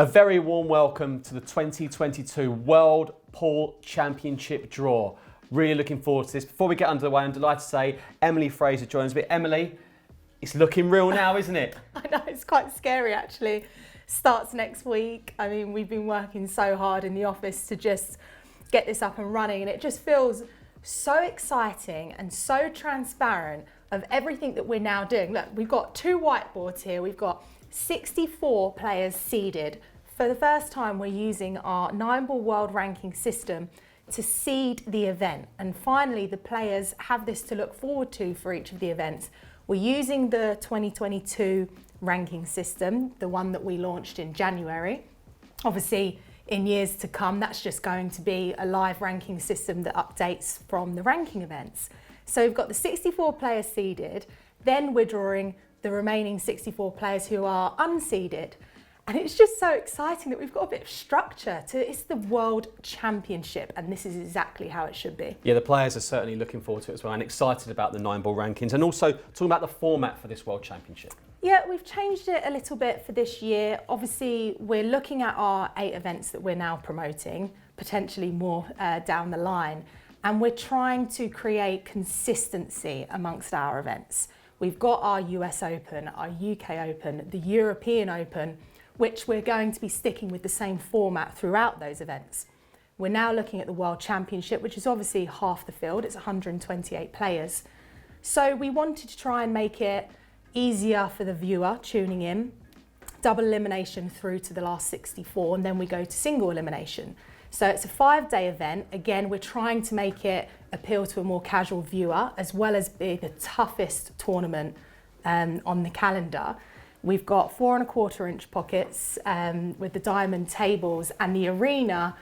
A very warm welcome to the 2022 World Pool Championship draw. Really looking forward to this. Before we get underway, I'm delighted to say Emily Frazer joins me. Emily, it's looking real now, isn't it? I know, it's quite scary actually. Starts next week. I mean, we've been working so hard in the office to just get this up and running, and it just feels so exciting and so transparent of everything that we're now doing. Look, we've got two whiteboards here. We've got 64 players seeded. For the first time, we're using our 9-ball world ranking system to seed the event. And finally, the players have this to look forward to for each of the events. We're using the 2022 ranking system, the one that we launched in January. Obviously, in years to come, that's just going to be a live ranking system that updates from the ranking events. So we've got the 64 players seeded, then we're drawing the remaining 64 players who are unseeded. And it's just so exciting that we've got a bit of structure to it's the World Championship, and this is exactly how it should be. Yeah, the players are certainly looking forward to it as well and excited about the 9-ball rankings, and also talking about the format for this World Championship. Yeah, we've changed it a little bit for this year. Obviously, we're looking at our 8 events that we're now promoting, potentially more down the line, and we're trying to create consistency amongst our events. We've got our US Open, our UK Open, the European Open, which we're going to be sticking with the same format throughout those events. We're now looking at the World Championship, which is obviously half the field, it's 128 players. So we wanted to try and make it easier for the viewer tuning in, double elimination through to the last 64, and then we go to single elimination. So it's a 5-day event. Again, we're trying to make it appeal to a more casual viewer, as well as be the toughest tournament on the calendar. We've got 4¼ inch pockets with the diamond tables, and the arena,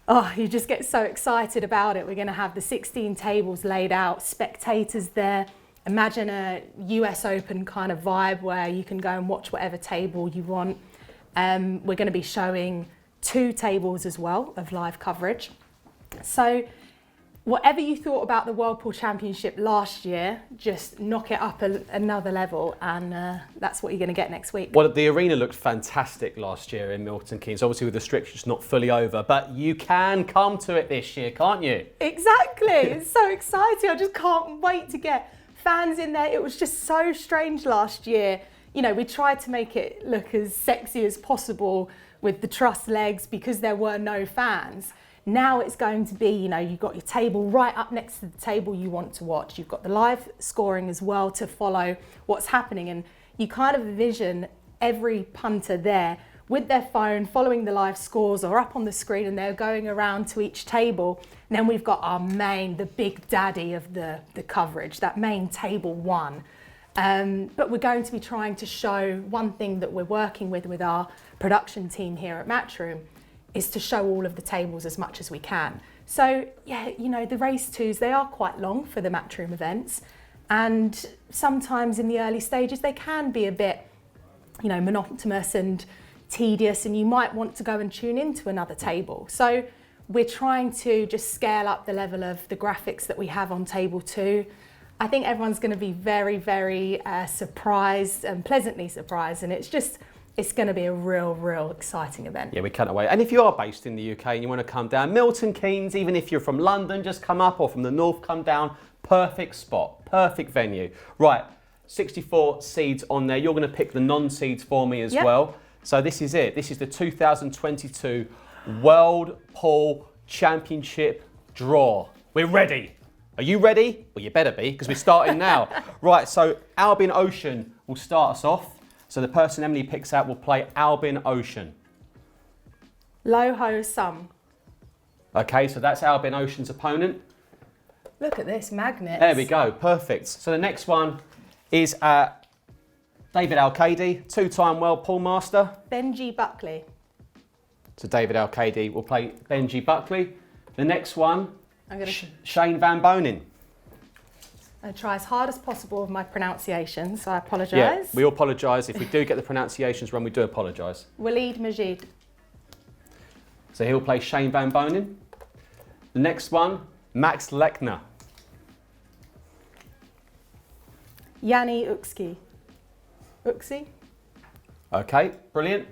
oh, you just get so excited about it. We're going to have the 16 tables laid out, spectators there. Imagine a US Open kind of vibe where you can go and watch whatever table you want. We're going to be showing 2 tables as well of live coverage. So whatever you thought about the World Pool Championship last year, just knock it up another level, and that's what you're going to get next week. Well, the arena looked fantastic last year in Milton Keynes, obviously with the restrictions not fully over, but you can come to it this year, can't you? Exactly, it's so exciting. I just can't wait to get fans in there. It was just so strange last year. You know, we tried to make it look as sexy as possible with the truss legs because there were no fans. Now it's going to be, you know, you've got your table right up next to the table you want to watch. You've got the live scoring as well to follow what's happening, and you kind of envision every punter there with their phone following the live scores or up on the screen, and they're going around to each table. And then we've got our main, the big daddy of the coverage, that main table 1. But we're going to be trying to show one thing that we're working with our production team here at Matchroom is to show all of the tables as much as we can. So yeah, you know, the race 2s, they are quite long for the Matchroom events, and sometimes in the early stages they can be a bit, you know, monotonous and tedious, and you might want to go and tune into another table. So we're trying to just scale up the level of the graphics that we have on table 2. I think everyone's going to be very, very surprised and pleasantly surprised, and it's going to be a real exciting event. Yeah, we can't wait. And if you are based in the UK and you want to come down, Milton Keynes, even if you're from London, just come up, or from the north, come down. Perfect spot, perfect venue. Right, 64 seeds on there. You're going to pick the non-seeds for me as well. So this is it. This is the 2022 World Pool Championship draw. We're ready. Are you ready? Well, you better be, because we're starting now. Right, so Albin Ocean will start us off. So the person Emily picks out will play Albin Ocean. Low Ho Sum. Okay, so that's Albin Ocean's opponent. Look at this, magnets. There we go, perfect. So the next one is David Al-Kadi, 2-time World Pool Master. Benji Buckley. So David Al-Kadi will play Benji Buckley. The next one, Shane Van Bonen. I try as hard as possible with my pronunciation, so I apologise. Yeah, we all apologise. If we do get the pronunciations wrong, we do apologise. Waleed Majid. So he'll play Shane Van Bonen. The next one, Max Lechner. Yanni Uxi. Okay, brilliant.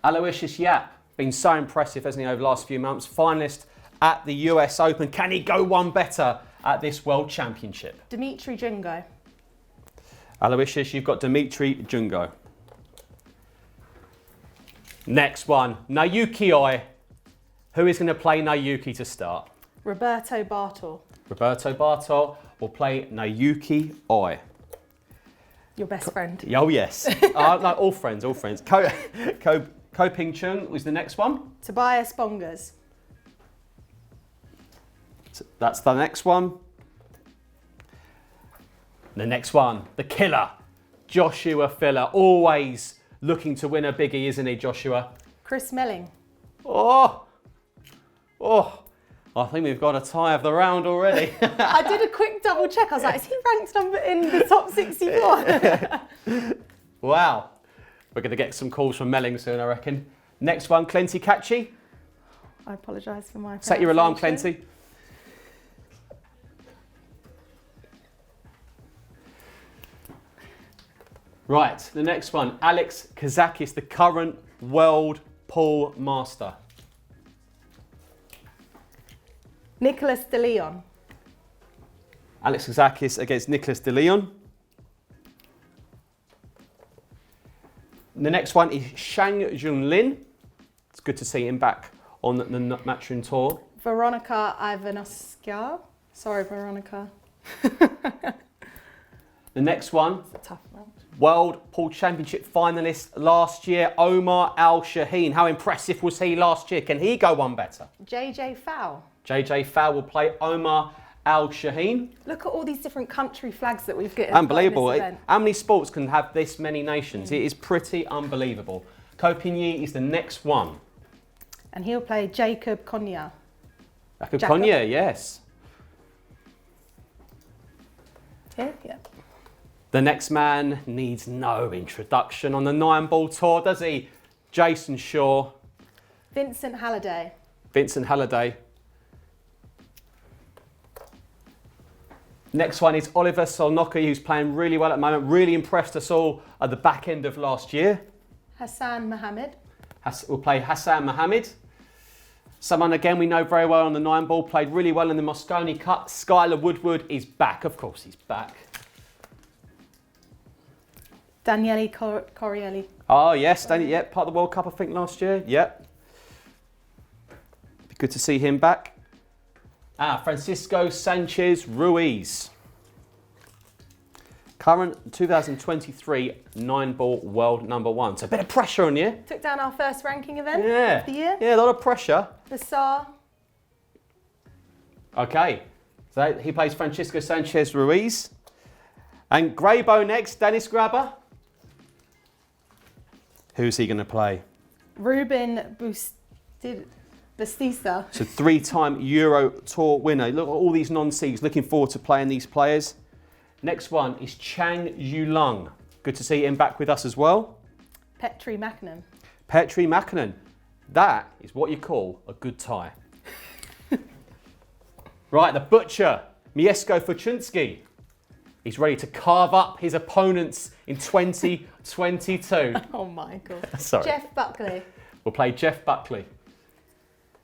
Aloysius Yap, been so impressive, hasn't he, over the last few months. Finalist at the US Open. Can he go one better at this World Championship? Dimitri Jungo. Aloysius, you've got Dimitri Jungo. Next one, Naoki Oi. Who is going to play Naoki to start? Roberto Bartol. Roberto Bartol will play Naoki Oi. Your best friend. Oh, yes. No, all friends, all friends. Ko Ping Chung was the next one. Tobias Bongers. So that's the next one. The next one, the killer, Joshua Filler. Always looking to win a biggie, isn't he, Joshua? Chris Melling. Oh, I think we've got a tie of the round already. I did a quick double check. I was like, is he ranked number in the top 64? Wow. We're going to get some calls from Melling soon, I reckon. Next one, Clenty Catchy. I apologise for my Set your alarm, pronunciation. Clenty. Right, the next one, Alex Kazakis, the current world pool master. Nicholas de Leon. Alex Kazakis against Nicholas de Leon. The next one is Shang Junlin. It's good to see him back on the Matchroom tour. Veronica Ivanovska. Sorry, Veronica. The next one, It's a tough one. World Pool Championship finalist last year, Omar Al Shaheen. How impressive was he last year? Can he go one better? JJ Fowl. JJ Fowl will play Omar Al Shaheen. Look at all these different country flags that we've got. Unbelievable. In this event. How many sports can have this many nations? It is pretty unbelievable. Ko Ping is the next one. And he'll play Jacob Konya. Jacob Jacob. Konya, yes. Here, yeah. The next man needs no introduction on the 9-ball tour, does he? Jason Shaw. Vincent Halliday. Vincent Halliday. Next one is Oliver Solnocki, who's playing really well at the moment. Really impressed us all at the back end of last year. Hassan Mohammed. We'll play Hassan Mohammed. Someone, again, we know very well on the 9-ball, played really well in the Moscone Cup. Skylar Woodward is back. Of course, he's back. Daniele Corielli. Oh, yes, part of the World Cup, I think, last year. Yep. Be good to see him back. Francisco Sanchez Ruiz. Current 2023 9-ball world #1. So a bit of pressure on you. Took down our first ranking event of the year. Yeah, a lot of pressure. Bassar. Okay, so he plays Francisco Sanchez Ruiz. And Greybow next, Dennis Grabber. Who's he going to play? Ruben Bastista. So 3-time Euro Tour winner. Look at all these non-Seeds. Looking forward to playing these players. Next one is Chang Yulung. Good to see him back with us as well. Petri Mackinnon. Petri Mackinnon. That is what you call a good tie. Right, the butcher, Mieszko Fuczynski. He's ready to carve up his opponents in 2022. Oh my God. Sorry. Jeff Buckley. We'll play Jeff Buckley.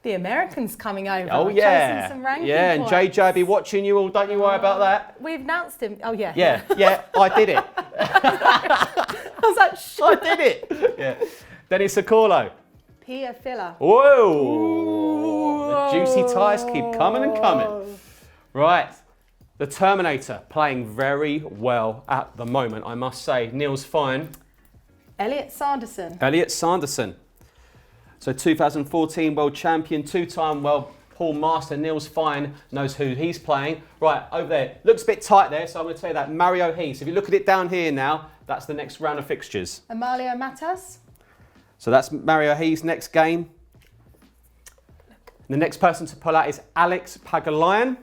The Americans coming over. Oh, yeah. Chasing some ranking yeah, and points. JJ will be watching you all. Don't you worry about that. We've announced him. Oh, yeah. Yeah, I did it. I was like, shit. I did it. Yeah. Dennis Sokolo. Pia Filler. Whoa. The juicy ties keep coming and coming. Right. The Terminator playing very well at the moment, I must say. Niels Fine. Elliot Sanderson. Elliot Sanderson. So 2014 world champion, 2-time world pool master. Niels Fine knows who he's playing. Right, over there. Looks a bit tight there, so I'm going to tell you that. Mario Hees. If you look at it down here now, that's the next round of fixtures. Amalio Matas. So that's Mario Hees' next game. The next person to pull out is Alex Pagulayan.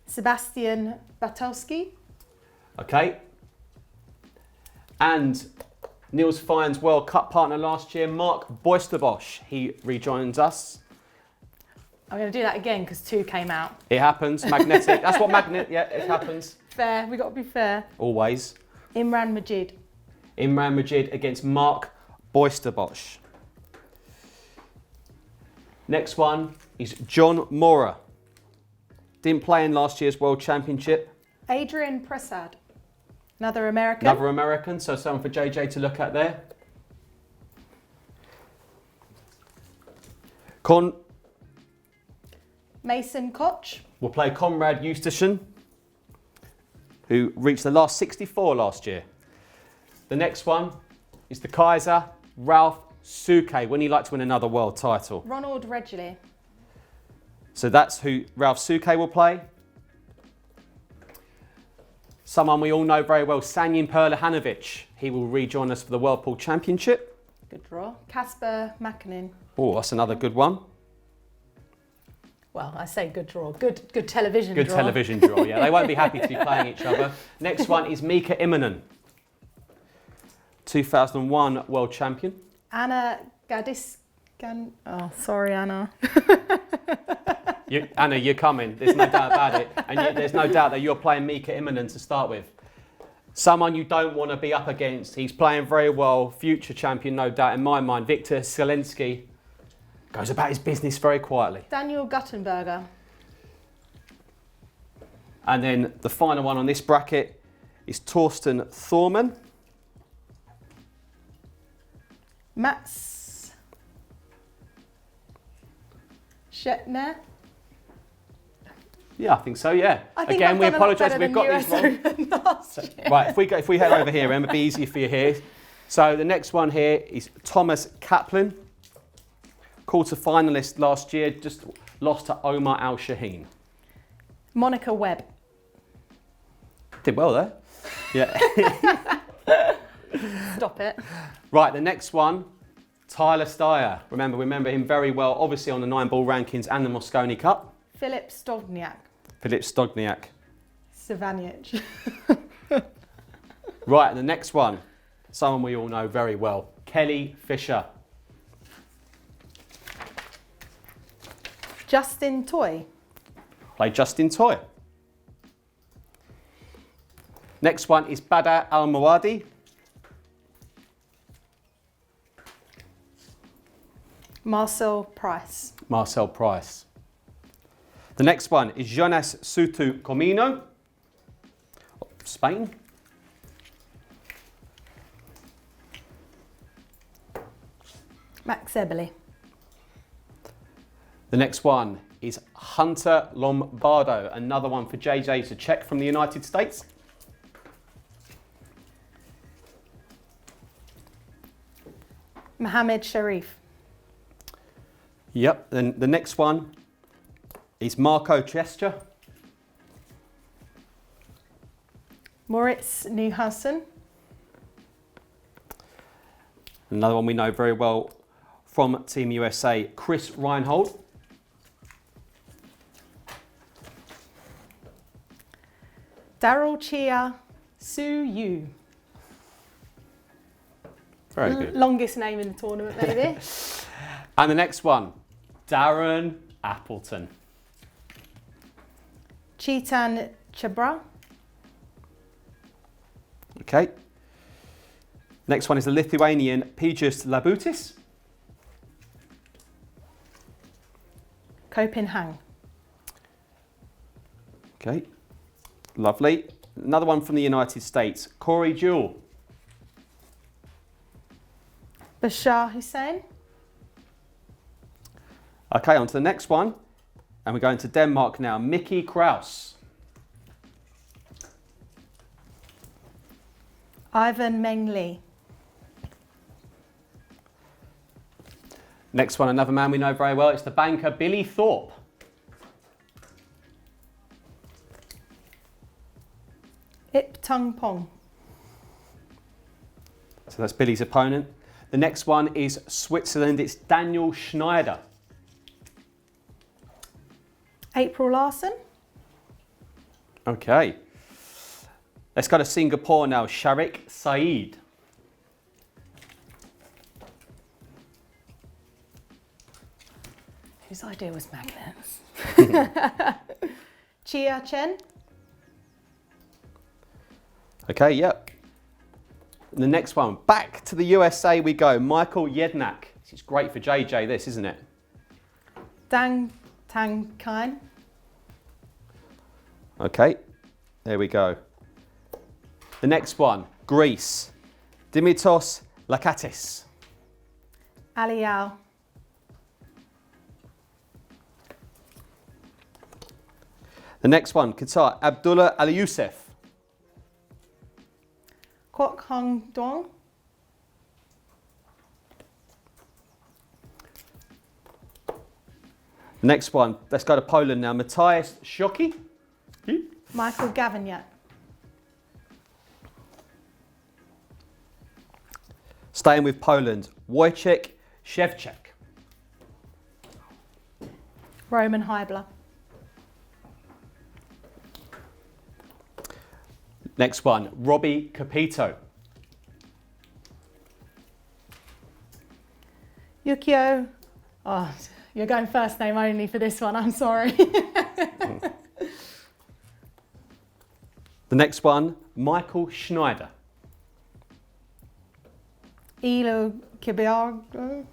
Sebastian Batowski. Okay. And Niels Fine's World Cup partner last year, Mark Boisterbosch. He rejoins us. I'm going to do that again because 2 came out. It happens. Magnetic. That's what it happens. Fair. We've got to be fair. Always. Imran Majid. in Real Madrid against Mark Boisterbosch. Next one is John Mora. Didn't play in last year's World Championship. Adrian Prasad, another American. Another American, so someone for JJ to look at there. Mason Koch. We'll play Conrad Eustachian, who reached the last 64 last year. The next one is the Kaiser, Ralph Suke. Wouldn't he like to win another world title? Ronald Regilly. So that's who Ralph Suke will play. Someone we all know very well, Sanyin Perlihanovic. He will rejoin us for the World Pool Championship. Good draw. Casper Mackinnon. Oh, that's another good one. Well, I say good draw. Good television draw. Good television draw, yeah. They won't be happy to be playing each other. Next one is Mika Immonen, 2001 world champion. Anna Gadiscan. Oh, sorry, Anna. Anna, you're coming. There's no doubt about it. And there's no doubt that you're playing Mika Immonen to start with. Someone you don't want to be up against. He's playing very well. Future champion, no doubt in my mind. Viktor Zelensky goes about his business very quietly. Daniel Guttenberger. And then the final one on this bracket is Torsten Thorman. Mats Shetner. Yeah, I think so, yeah. I think Again, I've we done a lot apologise better if we've than got these US wrong. Open last year. Right, if we head over here, Emma, it'll be easier for you here. So the next one here is Thomas Kaplan. Quarter finalist last year, just lost to Omar Al Shaheen. Monica Webb. Did well there. Yeah. Stop it. Right, the next one, Tyler Steyer. Remember him very well, obviously on the 9-ball rankings and the Mosconi Cup. Filip Stogniak. Filip Stogniak. Savanic. Right, and the next one, someone we all know very well, Kelly Fisher. Justin Toy. Play Justin Toy. Next one is Badr Al-Mawadi. Marcel Price. Marcel Price. The next one is Jonas Sutu Comino, Spain. Max Eberly. The next one is Hunter Lombardo, another one for JJ to check from the United States. Mohammed Sharif. Yep, then the next one is Marco Chester. Moritz Neuhausen. Another one we know very well from Team USA, Chris Reinhold. Daryl Chia Su Yu. Very good. Longest name in the tournament, maybe. And the next one, Darren Appleton. Chetan Chabra. Okay. Next one is the Lithuanian Pijus Labutis. Copenhagen. Okay. Lovely. Another one from the United States, Corey Jewell. Bashar Hussain. Okay, on to the next one. And we're going to Denmark now, Mickey Kraus. Ivan Meng Lee. Next one, another man we know very well. It's the banker, Billy Thorpe. Ip Tung Pong. So that's Billy's opponent. The next one is Switzerland. It's Daniel Schneider. April Larson. Okay. Let's go to Singapore now, Sharik Saeed. Whose idea was magnets? Chia Chen. Okay, yep. The next one, back to the USA we go. Michael Jednak. It's great for JJ, this, isn't it? Dang Tang Kine. Okay, there we go. The next one, Greece. Dimitos Lakatis. Aliao. The next one, Qatar. Abdullah Ali Youssef. Kwok Hong Dong. Next one, let's go to Poland now. Matthias Shoki. Michael Gavignac. Staying with Poland, Wojciech Szewczak. Roman Heibler. Next one, Robbie Capito. Yukio. Oh, you're going first name only for this one, I'm sorry. The next one, Michael Schneider. Elo Kibiago.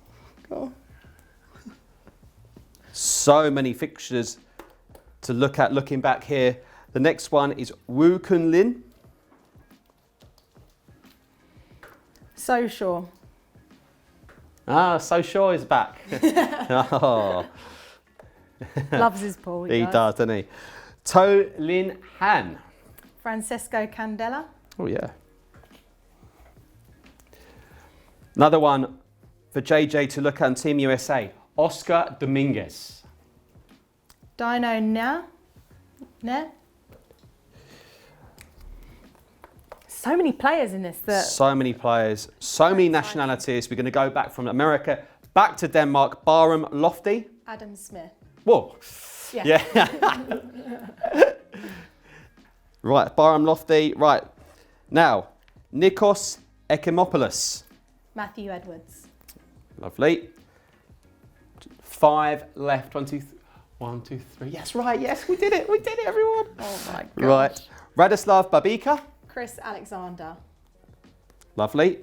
So many fixtures to look at looking back here. The next one is Woo Kun Lin. So sure. Ah, So Sure is back. Oh, Loves his pool. he does, doesn't he? To Lin Han. Francesco Candela. Oh, yeah. Another one for JJ to look at on Team USA. Oscar Dominguez. Dino Na. Ne? So many players in this that So many players, so many nationalities. We're going to go back from America, back to Denmark. Barham Lofty. Adam Smith. Whoa. Yeah. Right, Barham Lofty. Right. Now, Nikos Ekimopoulos. Matthew Edwards. Lovely. 5 left. 1, 2, 3. Yes, right. Yes, we did it. We did it, everyone. Oh my god. Right. Radislav Babika. Chris Alexander. Lovely.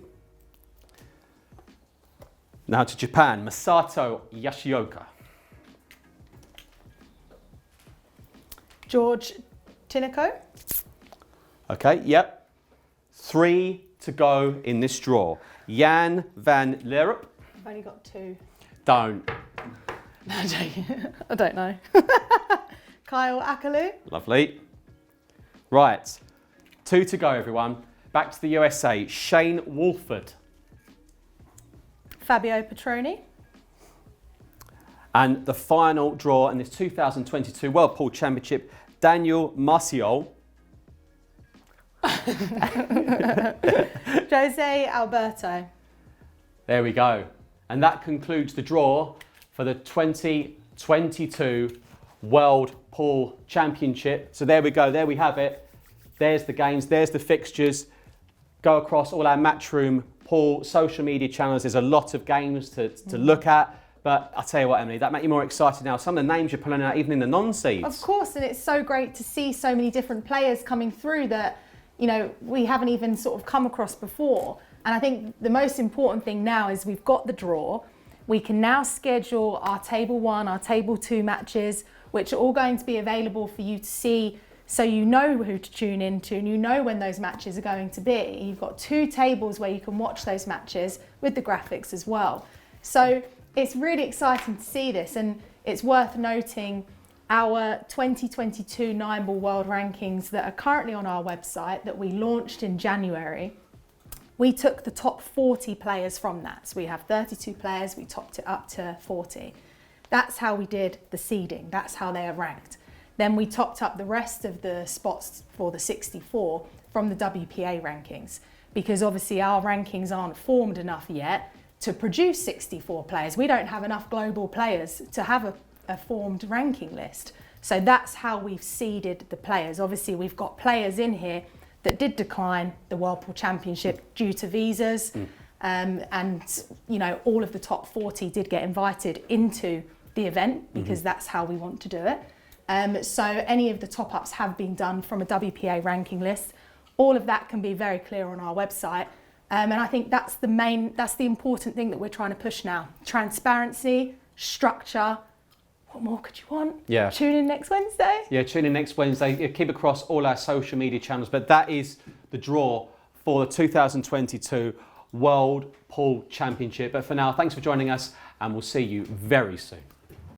Now to Japan. Masato Yoshioka. George Tinako. Okay, yep. 3 to go in this draw. Jan van Lerup. I've only got 2. Don't. No, I'm joking. I don't know. Kyle Akalu. Lovely. Right. 2 to go, everyone. Back to the USA. Shane Wolford. Fabio Petroni. And the final draw in this 2022 World Pool Championship, Daniel Marcial. Jose Alberto. There we go. And that concludes the draw for the 2022 World Pool Championship. So there we go. There we have it. There's the games. There's the fixtures. Go across all our Matchroom pool social media channels. There's a lot of games to look at. But I'll tell you what, Emily, that make you more excited now. Some of the names you're pulling out, even in the non-seeds. Of course, and it's so great to see so many different players coming through that, you know, we haven't even sort of come across before. And I think the most important thing now is we've got the draw. We can now schedule our Table 1, our Table 2 matches, which are all going to be available for you to see, so you know who to tune into and you know when those matches are going to be. You've got 2 tables where you can watch those matches with the graphics as well. So it's really exciting to see this, and it's worth noting our 2022 9 Ball World Rankings that are currently on our website that we launched in January. We took the top 40 players from that. So we have 32 players, we topped it up to 40. That's how we did the seeding, that's how they are ranked. Then we topped up the rest of the spots for the 64 from the WPA rankings, because obviously our rankings aren't formed enough yet to produce 64 players. We don't have enough global players to have a formed ranking list. So that's how we've seeded the players. Obviously we've got players in here that did decline the World Pool Championship due to visas, and you know, all of the top 40 did get invited into the event because that's how we want to do it. So any of the top-ups have been done from a WPA ranking list. All of that can be very clear on our website. And I think that's the important thing that we're trying to push now. Transparency, structure. What more could you want? Yeah. Tune in next Wednesday. Yeah, tune in next Wednesday. Yeah, keep across all our social media channels. But that is the draw for the 2022 World Pool Championship. But for now, thanks for joining us, and we'll see you very soon.